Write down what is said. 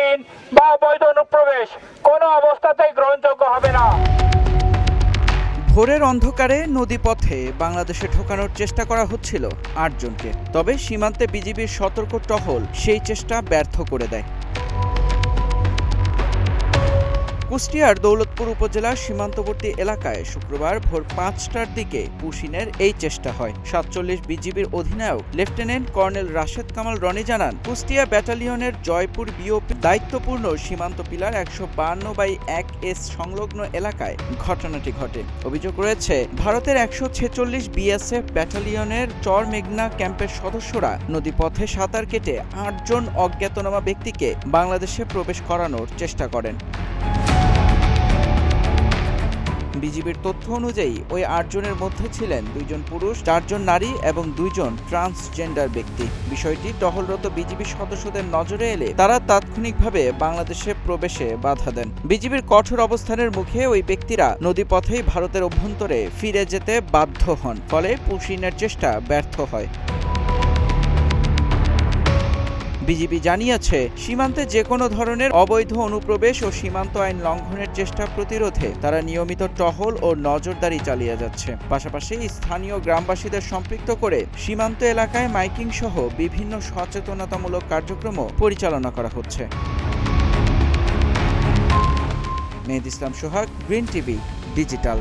বেআইন বা অবৈধ অনুপ্রবেশ কোনো অবস্থাতেই গ্রহণযোগ্য হবে না। ভোরের অন্ধকারে নদীপথে বাংলাদেশে ঢোকানোর চেষ্টা করা হচ্ছিল ৮ জনকে। তবে সীমান্তে বিজিবির সতর্ক টহল সেই চেষ্টা ব্যর্থ করে দেয়। কুষ্টিয়ার দৌলতপুর উপজেলার সীমান্তবর্তী এলাকায় শুক্রবার ভোর ৫টার দিকে পুশিনের এই চেষ্টা হয়। ৪৭ বিজিবির অধিনায়ক লেফটেন্যান্ট কর্নেল রাশেদ কামাল রনি জানান, কুষ্টিয়া ব্যাটালিয়নের জয়পুর বিওপি দায়িত্বপূর্ণ সীমান্ত পিলার ১৫/১S সংলগ্ন এলাকায় ঘটনাটি ঘটে। অভিযোগ রয়েছে, ভারতের ১৪৬ বিএসএফ ব্যাটালিয়নের চর মেঘনা ক্যাম্পের সদস্যরা নদীপথে সাঁতার কেটে ৮ জন অজ্ঞাতনামা ব্যক্তিকে বাংলাদেশে প্রবেশ করানোর চেষ্টা করেন। বিজিবির তথ্য অনুযায়ী ওই ৮ জনের মধ্যে ছিলেন ২ জন পুরুষ, ৪ জন নারী এবং ২ জন ট্রান্সজেন্ডার ব্যক্তি। বিষয়টি টহলরত বিজিবি সদস্যদের নজরে এলে তারা তাৎক্ষণিকভাবে বাংলাদেশে প্রবেশে বাধা দেন। বিজিবির কঠোর অবস্থানের মুখে ওই ব্যক্তিরা নদীপথেই ভারতের অভ্যন্তরে ফিরে যেতে বাধ্য হন। ফলে পুশিনের চেষ্টা ব্যর্থ হয়। বিজিবি জানিয়েছে, সীমান্তে যে কোনো ধরনের অবৈধ অনুপ্রবেশ ও সীমান্ত আইন লঙ্ঘনের চেষ্টা প্রতিরোধে তারা নিয়মিত টহল ও নজরদারি চালিয়ে যাচ্ছে। পাশাপাশি স্থানীয় গ্রামবাসীদের সম্পৃক্ত করে সীমান্ত এলাকায় মাইকিং সহ বিভিন্ন সচেতনতামূলক কার্যক্রমও পরিচালনা করা হচ্ছে। মেহেদী ইসলাম সোহাগ, গ্রিন টিভি ডিজিটাল।